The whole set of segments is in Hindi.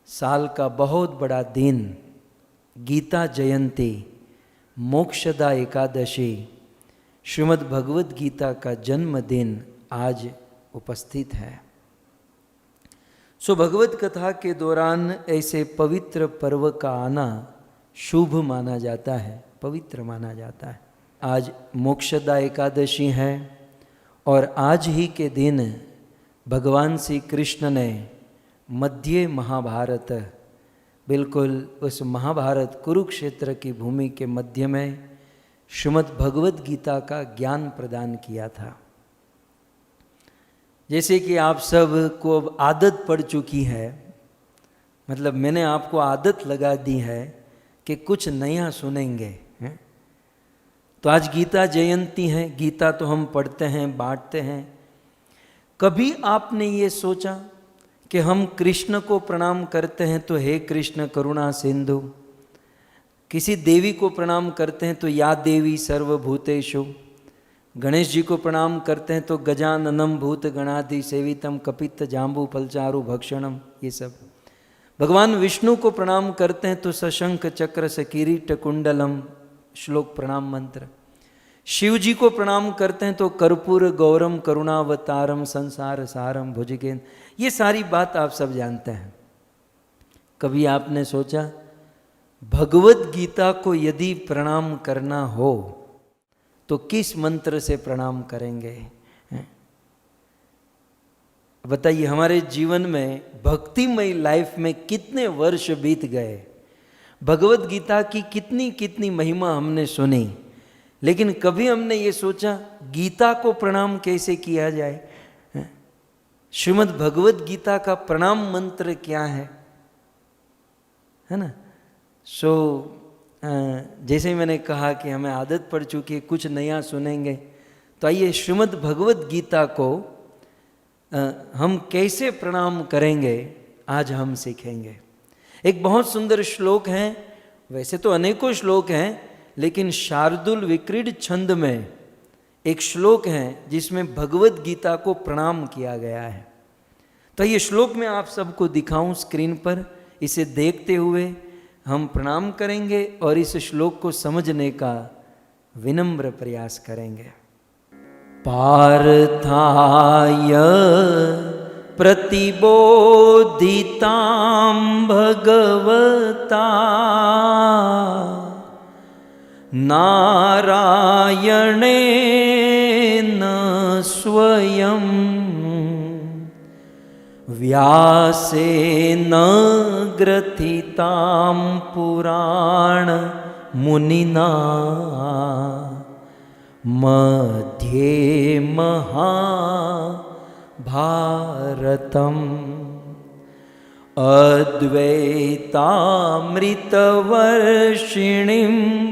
साल का बहुत बड़ा दिन, गीता जयंती, मोक्षदा एकादशी, श्रीमद् भगवद गीता का जन्मदिन आज उपस्थित है। सो भगवत कथा के दौरान ऐसे पवित्र पर्व का आना शुभ माना जाता है, पवित्र माना जाता है। आज मोक्षदा एकादशी है और आज ही के दिन भगवान श्री कृष्ण ने मध्य महाभारत, बिल्कुल उस महाभारत कुरुक्षेत्र की भूमि के मध्य में श्रीमद् भगवद गीता का ज्ञान प्रदान किया था। जैसे कि आप सब को अब आदत पड़ चुकी है, मतलब मैंने आपको आदत लगा दी है कि कुछ नया सुनेंगे, हैं? तो आज गीता जयंती है, गीता तो हम पढ़ते हैं, बांटते हैं। कभी आपने ये सोचा कि हम कृष्ण को प्रणाम करते हैं तो हे कृष्ण करुणा सिंधु, किसी देवी को प्रणाम करते हैं तो या देवी सर्वभूतेषु, गणेश जी को प्रणाम करते हैं तो गजाननम भूत गणादि सेवितम कपित जाम्बू फलचारु भक्षणम, ये सब। भगवान विष्णु को प्रणाम करते हैं तो सशंख चक्र सकिरीट कुंडलम श्लोक प्रणाम मंत्र। शिव जी को प्रणाम करते हैं तो कर्पूर गौरम करुणावतारम संसार सारम भुजगेन। ये सारी बात आप सब जानते हैं। कभी आपने सोचा भगवत गीता को यदि प्रणाम करना हो तो किस मंत्र से प्रणाम करेंगे? बताइए, हमारे जीवन में भक्तिमय लाइफ में कितने वर्ष बीत गए, भगवत गीता की कितनी कितनी महिमा हमने सुनी, लेकिन कभी हमने ये सोचा गीता को प्रणाम कैसे किया जाए? श्रीमद् भगवत गीता का प्रणाम मंत्र क्या है ना? जैसे ही मैंने कहा कि हमें आदत पड़ चुकी है कुछ नया सुनेंगे, तो आइए श्रीमद् भगवत गीता को हम कैसे प्रणाम करेंगे आज हम सीखेंगे। एक बहुत सुंदर श्लोक है, वैसे तो अनेकों श्लोक हैं, लेकिन शार्दुल विक्रीड छंद में एक श्लोक है जिसमें भगवत गीता को प्रणाम किया गया है। तो ये श्लोक मैं आप सबको दिखाऊं स्क्रीन पर, इसे देखते हुए हम प्रणाम करेंगे और इस श्लोक को समझने का विनम्र प्रयास करेंगे। पार्थाय प्रतिबोधितां भगवता नारायणेन स्वयं व्यासेन ग्रथितां पुराण मुनिना मध्ये महाभारतम् अद्वैतामृतवर्षिणीं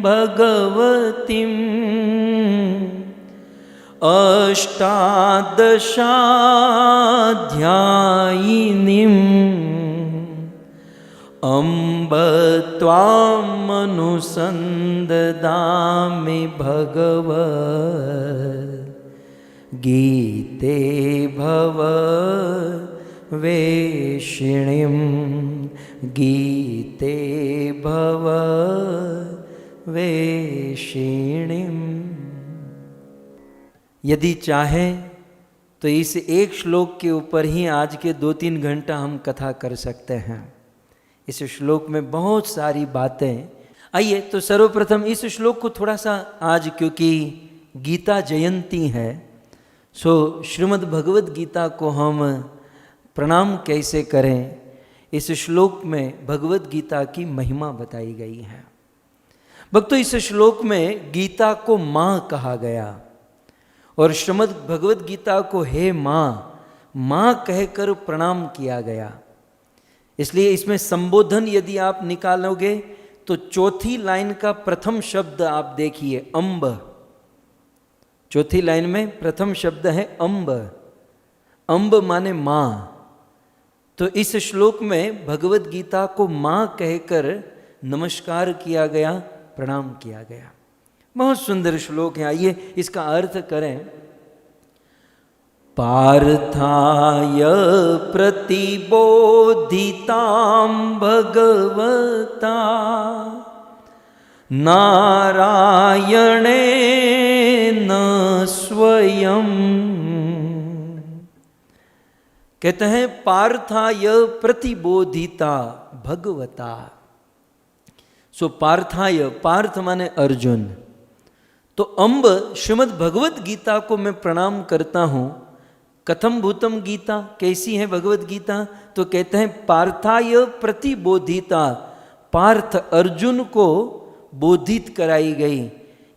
भगवतीम् अष्टादशाध्यायिनीम् अम्ब त्वामनुसन्ददामि भगवद् गीते भववेशिणीं गीते भववेशिणीं। यदि चाहें तो इस एक श्लोक के ऊपर ही आज के 2-3 घंटा हम कथा कर सकते हैं। इस श्लोक में बहुत सारी बातें। आइए तो सर्वप्रथम इस श्लोक को थोड़ा सा आज, क्योंकि गीता जयंती है, सो श्रीमद् भगवद गीता को हम प्रणाम कैसे करें, इस श्लोक में भगवद गीता की महिमा बताई गई है। भक्तों, इस श्लोक में गीता को माँ कहा गया और श्रीमद् भगवद गीता को हे माँ, माँ कहकर प्रणाम किया गया। इसलिए इसमें संबोधन यदि आप निकालोगे तो चौथी लाइन का प्रथम शब्द आप देखिए, अम्ब। चौथी लाइन में प्रथम शब्द है अम्ब। अम्ब माने माँ। तो इस श्लोक में भगवद गीता को माँ कहकर नमस्कार किया गया, प्रणाम किया गया। बहुत सुंदर श्लोक है। आइए इसका अर्थ करें। पार्थाय प्रतिबोधितां भगवता नारायणेन स्वयं। कहते हैं पार्थाय प्रतिबोधिता भगवता। सो पार्थाय, पार्थ माने अर्जुन। तो अम्ब श्रीमद् भगवत गीता को मैं प्रणाम करता हूं। कथम भूतम गीता, कैसी है भगवत गीता? तो कहते हैं पार्थाय प्रतिबोधिता, पार्थ अर्जुन को बोधित कराई गई।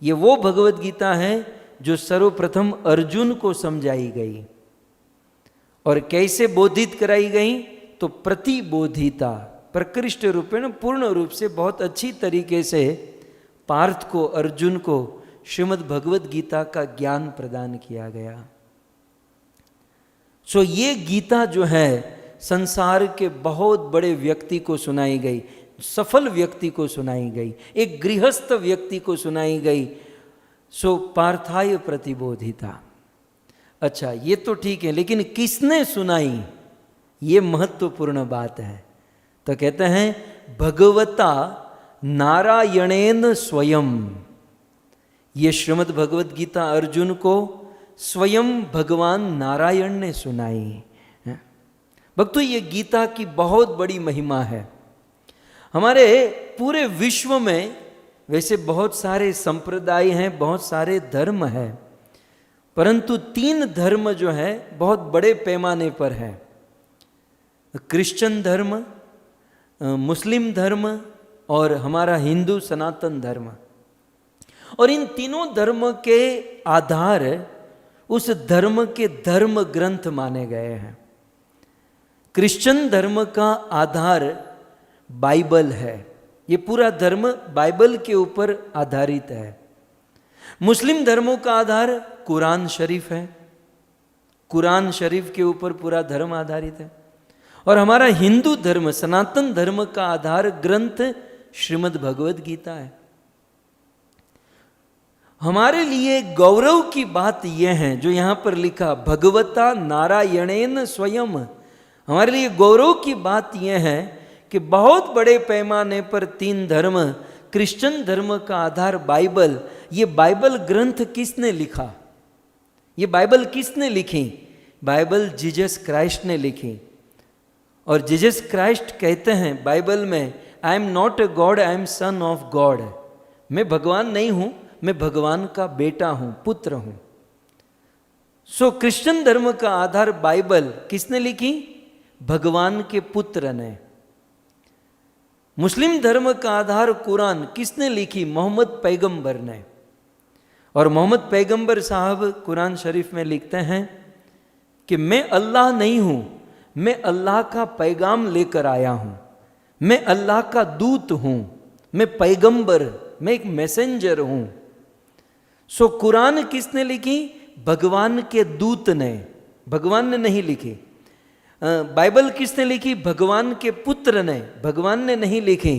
ये वो भगवत गीता है जो सर्वप्रथम अर्जुन को समझाई गई। और कैसे बोधित कराई गई? तो प्रतिबोधिता, प्रकृष्ट रूपेण, पूर्ण रूप से, बहुत अच्छी तरीके से पार्थ को, अर्जुन को श्रीमद् भगवत गीता का ज्ञान प्रदान किया गया। सो ये गीता जो है संसार के बहुत बड़े व्यक्ति को सुनाई गई, सफल व्यक्ति को सुनाई गई, एक गृहस्थ व्यक्ति को सुनाई गई। सो पार्थाय प्रतिबोधिता। अच्छा, ये तो ठीक है, लेकिन किसने सुनाई? ये महत्वपूर्ण बात है। तो कहते हैं भगवता नारायणेन स्वयं। ये श्रीमद् भगवत गीता अर्जुन को स्वयं भगवान नारायण ने सुनाई। भक्तों, ये गीता की बहुत बड़ी महिमा है। हमारे पूरे विश्व में वैसे बहुत सारे संप्रदाय हैं, बहुत सारे धर्म हैं, परंतु 3 धर्म जो है बहुत बड़े पैमाने पर है। क्रिश्चियन धर्म, मुस्लिम धर्म और हमारा हिंदू सनातन धर्म। और इन तीनों धर्म के आधार उस धर्म के धर्म ग्रंथ माने गए हैं। क्रिश्चियन धर्म का आधार बाइबल है। ये पूरा धर्म बाइबल के ऊपर आधारित है। मुस्लिम धर्मों का आधार कुरान शरीफ है। कुरान शरीफ के ऊपर पूरा धर्म आधारित है। और हमारा हिंदू धर्म, सनातन धर्म का आधार ग्रंथ श्रीमद् भगवत गीता है। हमारे लिए गौरव की बात यह है जो यहां पर लिखा भगवता नारायणेन स्वयं। हमारे लिए गौरव की बात यह है कि बहुत बड़े पैमाने पर 3 धर्म, क्रिश्चियन धर्म का आधार बाइबल। ये बाइबल ग्रंथ किसने लिखा? ये बाइबल किसने लिखी? बाइबल जीसस क्राइस्ट ने लिखी। और जीसस क्राइस्ट कहते हैं बाइबल में, I am not a god, I am son of God. मैं भगवान नहीं हूं, मैं भगवान का बेटा हूं, पुत्र हूं। सो क्रिश्चियन धर्म का आधार बाइबल किसने लिखी? भगवान के पुत्र ने। मुस्लिम धर्म का आधार कुरान किसने लिखी? मोहम्मद पैगंबर ने। और मोहम्मद पैगंबर साहब कुरान शरीफ में लिखते हैं कि मैं अल्लाह नहीं हूं, मैं अल्लाह का पैगाम लेकर आया हूं, मैं अल्लाह का दूत हूं, मैं पैगंबर, मैं एक मैसेंजर हूं। सो कुरान किसने लिखी? भगवान के दूत ने, भगवान ने नहीं लिखी। बाइबल किसने लिखी? भगवान के पुत्र ने, भगवान ने नहीं लिखी।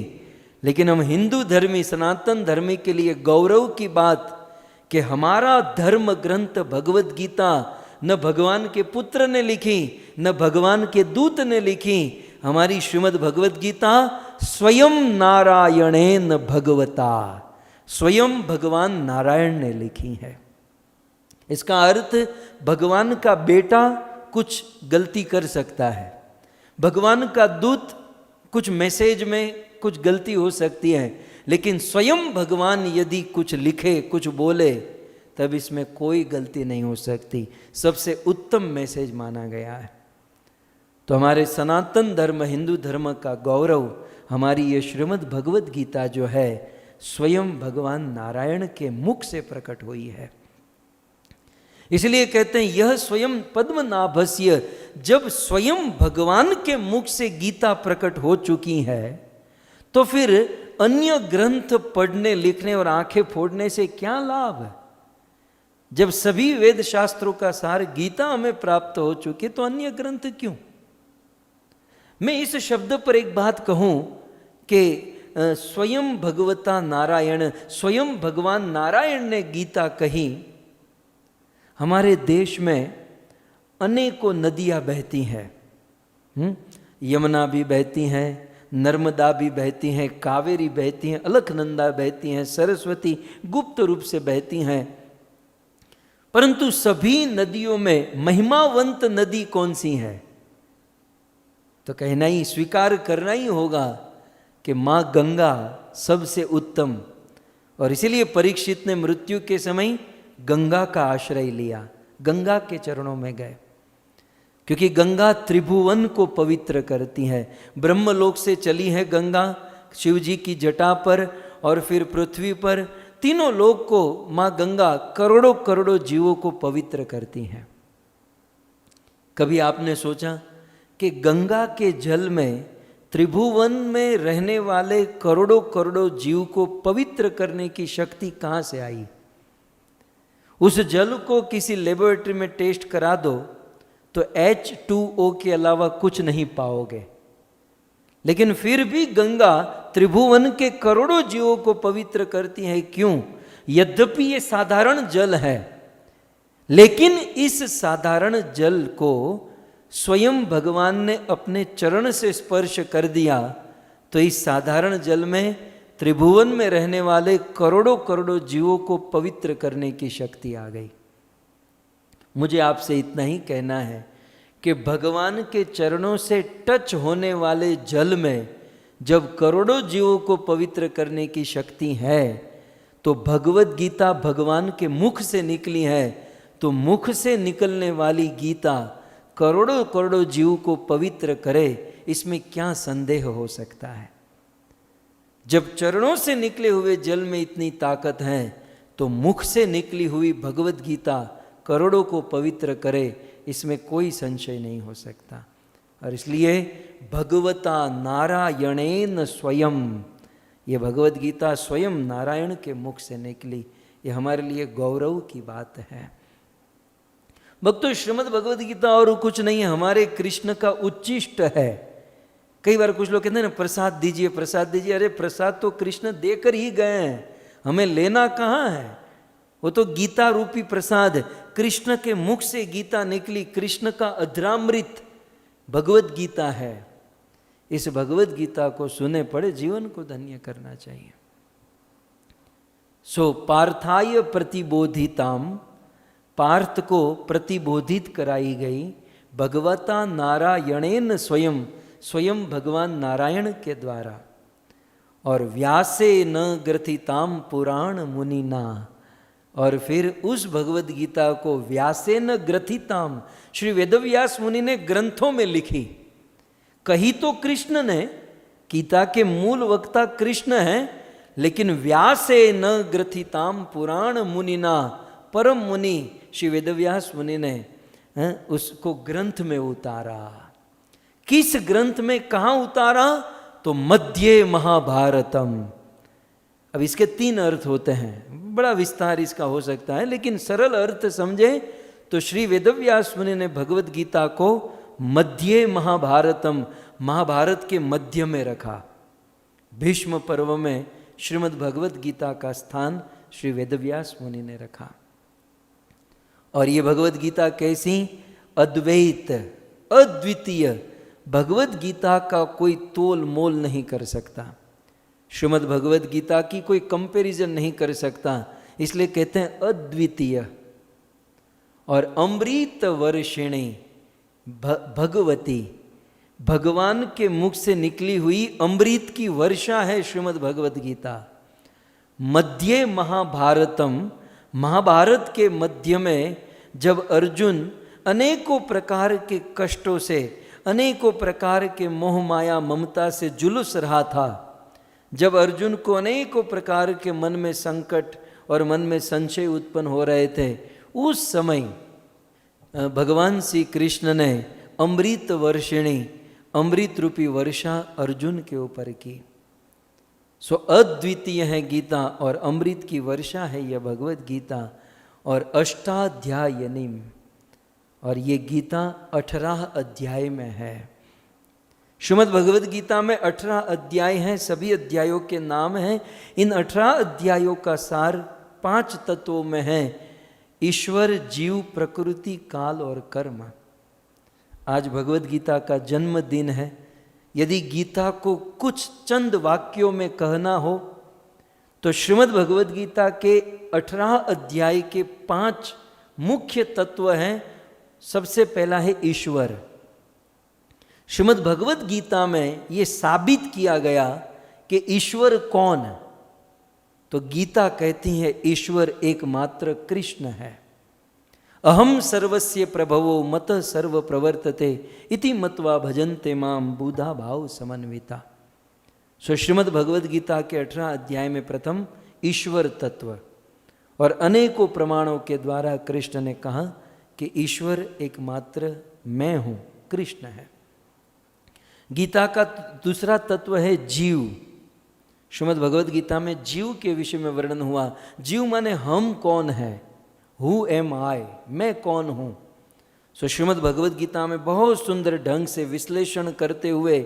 लेकिन हम हिंदू धर्मी, सनातन धर्मी के लिए गौरव की बात कि हमारा धर्म ग्रंथ भगवत गीता न भगवान के पुत्र ने लिखी, न भगवान के दूत ने लिखी। हमारी श्रीमद् भगवत गीता स्वयं नारायणेन भगवता, स्वयं भगवान नारायण ने लिखी है। इसका अर्थ भगवान का बेटा कुछ गलती कर सकता है, भगवान का दूत कुछ मैसेज में कुछ गलती हो सकती है, लेकिन स्वयं भगवान यदि कुछ लिखे, कुछ बोले, तब इसमें कोई गलती नहीं हो सकती। सबसे उत्तम मैसेज माना गया है। तो हमारे सनातन धर्म, हिंदू धर्म का गौरव, हमारी ये श्रीमद् भगवत गीता जो है स्वयं भगवान नारायण के मुख से प्रकट हुई है। इसलिए कहते हैं यह स्वयं पद्मनाभस्य, जब स्वयं भगवान के मुख से गीता प्रकट हो चुकी है तो फिर अन्य ग्रंथ पढ़ने, लिखने और आंखें फोड़ने से क्या लाभ? जब सभी वेद शास्त्रों का सार गीता हमें प्राप्त हो चुके तो अन्य ग्रंथ क्यों? मैं इस शब्द पर एक बात कहूं कि स्वयं भगवता नारायण, स्वयं भगवान नारायण ने गीता कही। हमारे देश में अनेकों नदियां बहती हैं। यमुना भी बहती हैं, नर्मदा भी बहती हैं, कावेरी बहती हैं, अलकनंदा बहती हैं, सरस्वती गुप्त रूप से बहती हैं। परंतु सभी नदियों में महिमावंत नदी कौन सी है? तो कहना ही, स्वीकार करना ही होगा कि मां गंगा सबसे उत्तम। और इसीलिए परीक्षित ने मृत्यु के समय गंगा का आश्रय लिया, गंगा के चरणों में गए, क्योंकि गंगा त्रिभुवन को पवित्र करती है। ब्रह्मलोक से चली है गंगा शिव जी की जटा पर, और फिर पृथ्वी पर, तीनों लोक को मां गंगा करोड़ों करोड़ों जीवों को पवित्र करती हैं। कभी आपने सोचा कि गंगा के जल में त्रिभुवन में रहने वाले करोड़ों करोड़ों जीव को पवित्र करने की शक्ति कहाँ से आई? उस जल को किसी लेबोरेटरी में टेस्ट करा दो तो H2O के अलावा कुछ नहीं पाओगे, लेकिन फिर भी गंगा त्रिभुवन के करोड़ों जीवों को पवित्र करती है। क्यों? यद्यपि ये साधारण जल है, लेकिन इस साधारण जल को स्वयं भगवान ने अपने चरण से स्पर्श कर दिया, तो इस साधारण जल में त्रिभुवन में रहने वाले करोड़ों करोड़ों जीवों को पवित्र करने की शक्ति आ गई। मुझे आपसे इतना ही कहना है कि भगवान के चरणों से टच होने वाले जल में जब करोड़ों जीवों को पवित्र करने की शक्ति है, तो भगवत गीता भगवान के मुख से निकली है, तो मुख से निकलने वाली गीता करोड़ों करोड़ों जीव को पवित्र करे, इसमें क्या संदेह हो सकता है? जब चरणों से निकले हुए जल में इतनी ताकत है, तो मुख से निकली हुई भगवत गीता करोड़ों को पवित्र करे, इसमें कोई संशय नहीं हो सकता। और इसलिए भगवता नारायणेन स्वयं, ये भगवत गीता स्वयं नारायण के मुख से निकली, ये हमारे लिए गौरव की बात है। भक्तों, श्रीमद् भगवत गीता और कुछ नहीं है, हमारे कृष्ण का उच्चिष्ट है। कई बार कुछ लोग कहते हैं ना, प्रसाद दीजिए प्रसाद दीजिए। अरे प्रसाद तो कृष्ण देकर ही गए हैं, हमें लेना कहाँ है? वो तो गीता रूपी प्रसाद, कृष्ण के मुख से गीता निकली, कृष्ण का अधरामृत भगवत गीता है। इस भगवत गीता को सुने पड़े जीवन को धन्य करना चाहिए। सो पार्थाय प्रतिबोधिताम, पार्थ को प्रतिबोधित कराई गई भगवता नारायणेन स्वयं, स्वयं भगवान नारायण के द्वारा। और व्यासे न ग्रथिताम पुराण मुनिना, और फिर उस भगवत गीता को व्यासे न ग्रथिताम, श्री वेदव्यास मुनि ने ग्रंथों में लिखी। कही तो कृष्ण ने, गीता के मूल वक्ता कृष्ण हैं, लेकिन व्यासे न ग्रथिताम पुराण मुनिना, परम मुनि श्री वेदव्यास मुनि ने उसको ग्रंथ में उतारा। किस ग्रंथ में, कहाँ उतारा? तो मध्य महाभारतम। अब इसके 3 अर्थ होते हैं, बड़ा विस्तार इसका हो सकता है, लेकिन सरल अर्थ समझे तो श्री वेदव्यास मुनि ने भगवत गीता को मध्य महाभारतम, महाभारत के मध्य में रखा। भीष्म पर्व में श्रीमद् भगवत गीता का स्थान श्री वेदव्यास मुनि ने रखा। और ये भगवत गीता कैसी? अद्वैत, अद्वितीय। भगवत गीता का कोई तोल मोल नहीं कर सकता, श्रीमद् भगवत गीता की कोई कंपैरिजन नहीं कर सकता, इसलिए कहते हैं अद्वितीय। और अमृत वर्षिणी भगवती, भगवान के मुख से निकली हुई अमृत की वर्षा है श्रीमद् भगवत गीता। मध्य महाभारतम, महाभारत के मध्य में जब अर्जुन अनेकों प्रकार के कष्टों से, अनेकों प्रकार के मोह माया ममता से जुलूस रहा था, जब अर्जुन को अनेकों प्रकार के मन में संकट और मन में संशय उत्पन्न हो रहे थे, उस समय भगवान श्री कृष्ण ने अमृत वर्षिणी, अमृत रूपी वर्षा अर्जुन के ऊपर की। सो अद्वितीय है गीता और अमृत की वर्षा है यह भगवत गीता। और अष्टाध्यायनीम, और ये गीता 18 अध्याय में है। श्रीमद् भगवत गीता में 18 अध्याय हैं, सभी अध्यायों के नाम हैं। इन 18 अध्यायों का सार 5 तत्वों में है: ईश्वर, जीव, प्रकृति, काल और कर्म। आज भगवत गीता का जन्मदिन है। यदि गीता को कुछ चंद वाक्यों में कहना हो तो श्रीमद् भगवत गीता के 18 अध्याय के 5 मुख्य तत्व हैं। सबसे पहला है ईश्वर। श्रीमद् भगवत गीता में यह साबित किया गया कि ईश्वर कौन, तो गीता कहती है ईश्वर एकमात्र कृष्ण है। अहम सर्वस्य प्रभवो मत सर्व प्रवर्तते इति मत्वा भजन्ते माम बुधा भाव समन्विता। सो श्रीमद् भगवत गीता के 18 अध्याय में प्रथम ईश्वर तत्व, और अनेकों प्रमाणों के द्वारा कृष्ण ने कहा कि ईश्वर एकमात्र मैं हूं, कृष्ण है। गीता का दूसरा तत्व है जीव। श्रीमद् भगवत गीता में जीव के विषय में वर्णन हुआ। जीव माने हम कौन है, हु एम आई, मैं कौन हूं। सो श्रीमद् भगवत गीता में बहुत सुंदर ढंग से विश्लेषण करते हुए,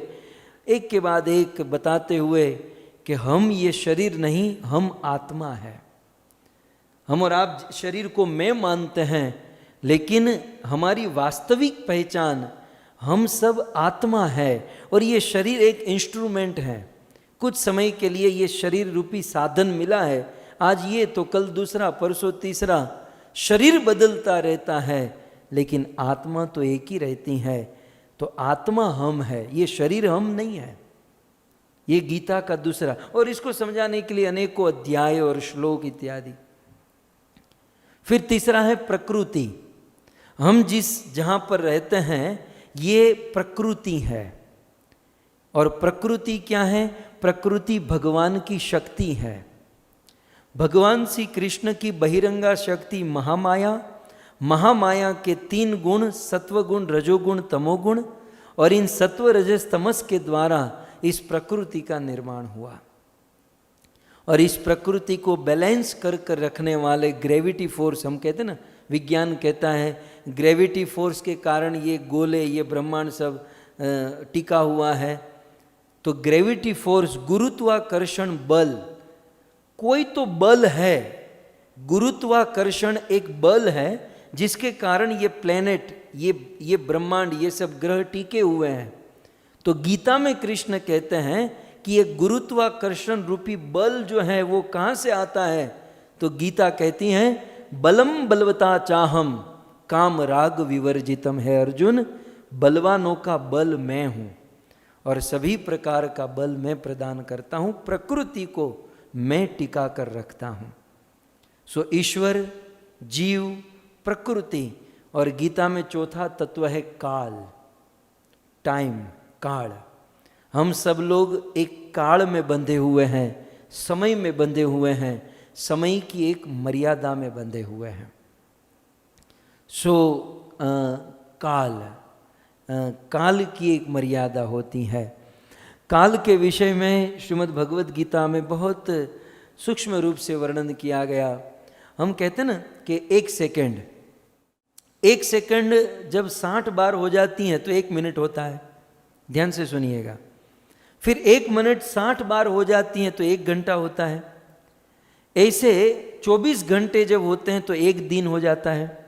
एक के बाद एक बताते हुए कि हम ये शरीर नहीं, हम आत्मा है। हम और आप शरीर को मैं मानते हैं, लेकिन हमारी वास्तविक पहचान हम सब आत्मा है, और ये शरीर एक इंस्ट्रूमेंट है। कुछ समय के लिए ये शरीर रूपी साधन मिला है, आज ये तो कल दूसरा, परसों तीसरा, शरीर बदलता रहता है, लेकिन आत्मा तो एक ही रहती है। तो आत्मा हम है, ये शरीर हम नहीं है। ये गीता का दूसरा, और इसको समझाने के लिए अनेकों अध्याय और श्लोक इत्यादि। फिर तीसरा है प्रकृति। हम जहां पर रहते हैं ये प्रकृति है, और प्रकृति क्या है? प्रकृति भगवान की शक्ति है। भगवान श्री कृष्ण की बहिरंगा शक्ति महामाया, महामाया के 3 गुण, सत्वगुण, रजोगुण, तमोगुण, और इन सत्व रजस तमस के द्वारा इस प्रकृति का निर्माण हुआ। और इस प्रकृति को बैलेंस कर रखने वाले ग्रेविटी फोर्स, हम कहते हैं ना, विज्ञान कहता है ग्रेविटी फोर्स के कारण ये गोले, ये ब्रह्मांड सब टिका हुआ है। तो ग्रेविटी फोर्स, गुरुत्वाकर्षण बल, कोई तो बल है, गुरुत्वाकर्षण एक बल है जिसके कारण ये प्लेनेट, ये ब्रह्मांड, ये सब ग्रह टिके हुए हैं। तो गीता में कृष्ण कहते हैं कि ये गुरुत्वाकर्षण रूपी बल जो है वो कहाँ से आता है? तो गीता कहती है बलम बलवता चाहम काम राग विवर्जितम है अर्जुन, बलवानों का बल मैं हूँ और सभी प्रकार का बल मैं प्रदान करता हूँ, प्रकृति को मैं टिका कर रखता हूँ। सो ईश्वर, जीव, प्रकृति, और गीता में चौथा तत्व है काल, टाइम, काल। हम सब लोग एक काल में बंधे हुए हैं, समय में बंधे हुए हैं, समय की एक मर्यादा में बंधे हुए हैं। सो काल की एक मर्यादा होती है। काल के विषय में श्रीमद् भगवत गीता में बहुत सूक्ष्म रूप से वर्णन किया गया। हम कहते हैं ना कि एक सेकंड जब 60 बार हो जाती हैं तो 1 मिनट होता है। ध्यान से सुनिएगा। फिर 1 मिनट 60 बार हो जाती हैं तो 1 घंटा होता है। ऐसे 24 घंटे जब होते हैं तो 1 दिन हो जाता है।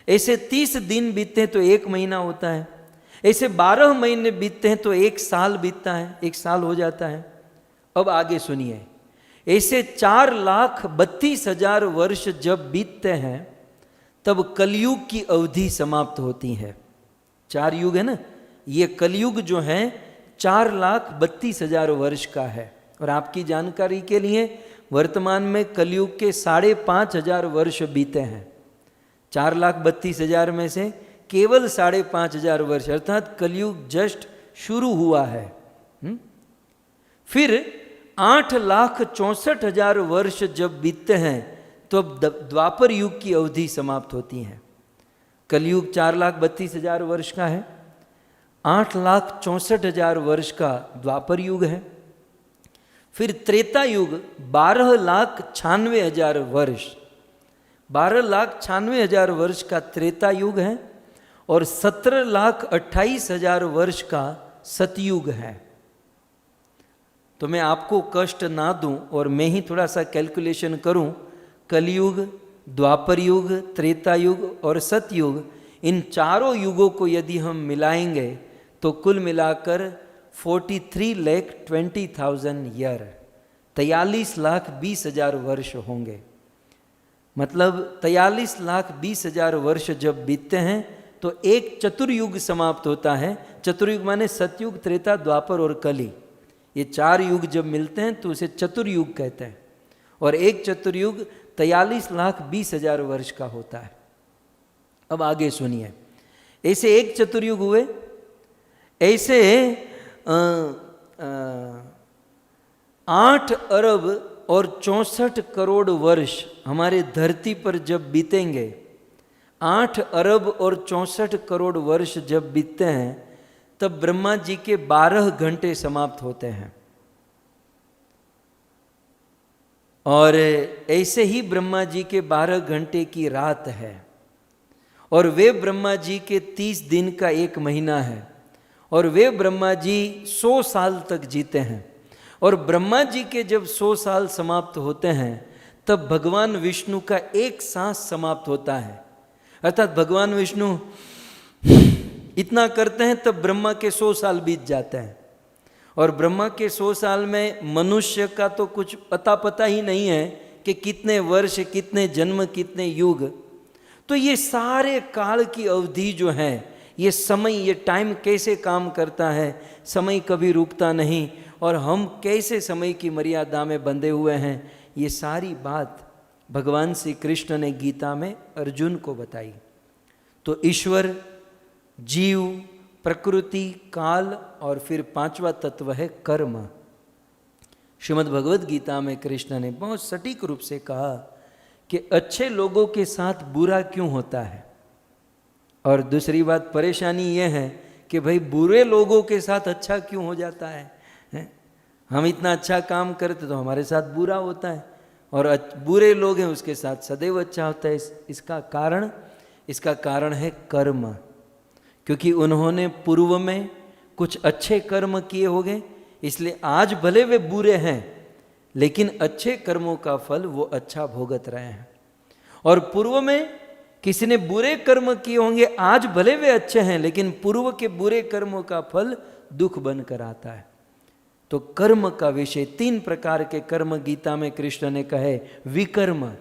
ऐसे 30 दिन बीतते हैं तो 1 महीना होता है। ऐसे 12 महीने बीतते हैं तो 1 साल बीतता है, 1 साल हो जाता है। अब आगे सुनिए, ऐसे 4,32,000 वर्ष जब बीतते हैं तब कलयुग की अवधि समाप्त होती है। 4 युग है ना, ये कलयुग जो है 4,32,000 वर्ष का है। और आपकी जानकारी के लिए वर्तमान में कलयुग के 5,500 वर्ष बीते हैं। 4,32,000 में से केवल 5,500 वर्ष, अर्थात कलयुग जस्ट शुरू हुआ है। फिर 8,64,000 वर्ष जब बीतते हैं तो अब द्वापर युग की अवधि समाप्त होती है। कलयुग 4,32,000 वर्ष का है, 8,64,000 वर्ष का द्वापर युग है। फिर त्रेता युग 12,96,000 वर्ष, 12,96,000 वर्ष का त्रेता युग है, और 17,28,000 वर्ष का सतयुग है। तो मैं आपको कष्ट ना दूं और मैं ही थोड़ा सा कैलकुलेशन करूं, कलयुग, द्वापर युग, त्रेता युग और सतयुग, इन चारों युगों को यदि हम मिलाएंगे तो कुल मिलाकर 43,20,000 ईयर, 43,20,000 वर्ष होंगे। मतलब 43,20,000 वर्ष जब बीतते हैं तो एक चतुर्युग समाप्त होता है। चतुर्युग माने सतयुग, त्रेता, द्वापर और कली। ये 4 युग जब मिलते हैं तो उसे चतुर्युग कहते हैं। और एक चतुर्युग 43,20,000 वर्ष का होता है। अब आगे सुनिए, ऐसे एक चतुर्युग हुए, ऐसे 8 अरब और 64 करोड़ वर्ष हमारे धरती पर जब बीतेंगे, 8 अरब और 64 करोड़ वर्ष जब बीतते हैं तब ब्रह्मा जी के 12 घंटे समाप्त होते हैं। और ऐसे ही ब्रह्मा जी के 12 घंटे की रात है। और वे ब्रह्मा जी के 30 दिन का एक महीना है। और वे ब्रह्मा जी 100 साल तक जीते हैं। और ब्रह्मा जी के जब 100 साल समाप्त होते हैं तब भगवान विष्णु का एक सांस समाप्त होता है। अर्थात भगवान विष्णु इतना करते हैं तब ब्रह्मा के 100 साल बीत जाते हैं। और ब्रह्मा के 100 साल में मनुष्य का तो कुछ पता ही नहीं है कि कितने वर्ष, कितने जन्म, कितने युग। तो ये सारे काल की अवधि जो है, ये समय, ये टाइम कैसे काम करता है, समय कभी रुकता नहीं, और हम कैसे समय की मर्यादा में बंधे हुए हैं, ये सारी बात भगवान श्री कृष्ण ने गीता में अर्जुन को बताई। तो ईश्वर, जीव, प्रकृति, काल और फिर 5वां तत्व है कर्म। श्रीमद् भगवद गीता में कृष्ण ने बहुत सटीक रूप से कहा कि अच्छे लोगों के साथ बुरा क्यों होता है। और दूसरी बात परेशानी यह है कि भाई बुरे लोगों के साथ अच्छा क्यों हो जाता है? हम इतना अच्छा काम करते तो हमारे साथ बुरा होता है, और बुरे लोग हैं उसके साथ सदैव अच्छा होता है। इसका कारण है कर्म। क्योंकि उन्होंने पूर्व में कुछ अच्छे कर्म किए होंगे, इसलिए आज भले वे बुरे हैं लेकिन अच्छे कर्मों का फल वो अच्छा भोगत रहे हैं। और पूर्व में किसी ने बुरे कर्म किए होंगे, आज भले वे अच्छे हैं लेकिन पूर्व के बुरे कर्मों का फल दुख बनकर आता है। तो कर्म का विषय, 3 प्रकार के कर्म गीता में कृष्ण ने कहे। विकर्म,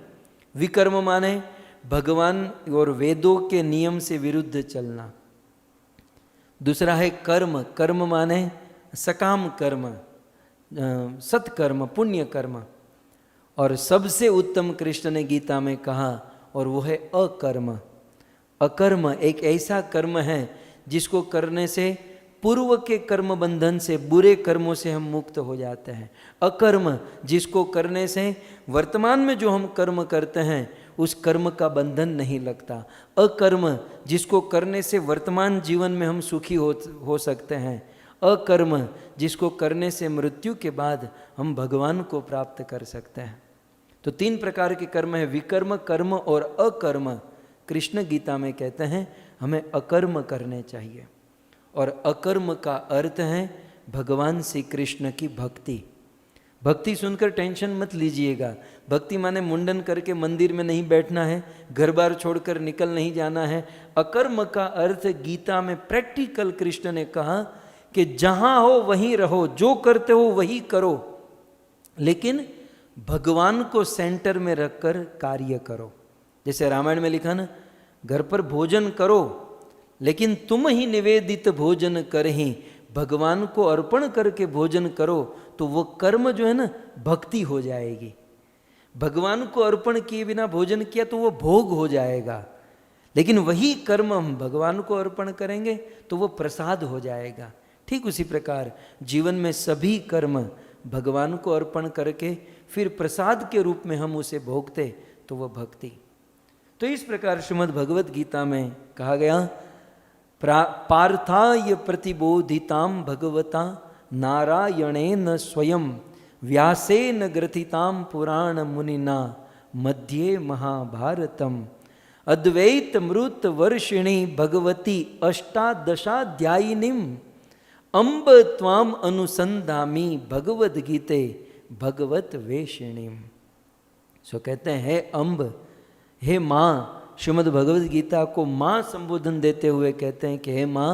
विकर्म माने भगवान और वेदों के नियम से विरुद्ध चलना। दूसरा है कर्म, कर्म माने सकाम कर्म, सत्कर्म, पुण्य कर्म। और सबसे उत्तम कृष्ण ने गीता में कहा, और वो है अकर्म। अकर्म एक ऐसा कर्म है जिसको करने से पूर्व के कर्म बंधन से, बुरे कर्मों से हम मुक्त हो जाते हैं। अकर्म जिसको करने से वर्तमान में जो हम कर्म करते हैं उस कर्म का बंधन नहीं लगता। अकर्म जिसको करने से वर्तमान जीवन में हम सुखी हो सकते हैं। अकर्म जिसको करने से मृत्यु के बाद हम भगवान को प्राप्त कर सकते हैं। तो 3 प्रकार के कर्म है, विकर्म, कर्म और अकर्म। कृष्ण गीता में कहते हैं हमें अकर्म करने चाहिए। और अकर्म का अर्थ है भगवान श्री कृष्ण की भक्ति। भक्ति सुनकर टेंशन मत लीजिएगा। भक्ति माने मुंडन करके मंदिर में नहीं बैठना है, घर बार छोड़कर निकल नहीं जाना है। अकर्म का अर्थ गीता में प्रैक्टिकल कृष्ण ने कहा कि जहां हो वहीं रहो, जो करते हो वही करो, लेकिन भगवान को सेंटर में रखकर कार्य करो। जैसे रामायण में लिखा ना, घर पर भोजन करो लेकिन तुम ही निवेदित भोजन करही, भगवान को अर्पण करके भोजन करो, तो वो कर्म जो है ना भक्ति हो जाएगी। भगवान को अर्पण किए बिना भोजन किया तो वो भोग हो जाएगा, लेकिन वही कर्म हम भगवान को अर्पण करेंगे तो वो प्रसाद हो जाएगा। ठीक उसी प्रकार जीवन में सभी कर्म भगवान को अर्पण करके फिर प्रसाद के रूप में हम उसे भोगते तो वह भक्ति। तो इस प्रकार श्रीमद् भगवद गीता में कहा गया, पार्थाय प्रतिबोधिताम भगवता नारायणेन स्वयं व्यासेन ग्रथिताम पुराण मुनिना मध्ये महाभारतम अद्वैत मृत वर्षिणी भगवती अष्टादशाध्यायिनीम अम्ब त्वाम अनुसंधामी भगवद गीते भगवत वेषिणीम। सो कहते हैं, हे अम्ब, हे माँ श्रीमद् भगवद गीता को माँ संबोधन देते हुए कहते हैं कि हे माँ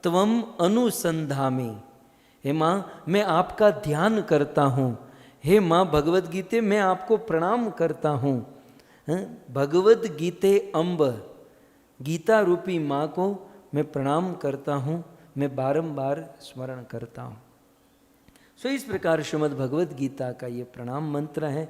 त्वम अनुसंधामी, हे माँ मैं आपका ध्यान करता हूँ, हे माँ भगवद गीते मैं आपको प्रणाम करता हूँ। भगवद गीते अम्ब, गीता रूपी माँ को मैं प्रणाम करता हूँ, मैं बारंबार स्मरण करता हूँ। सो इस प्रकार श्रीमद् भगवद गीता का ये प्रणाम मंत्र है।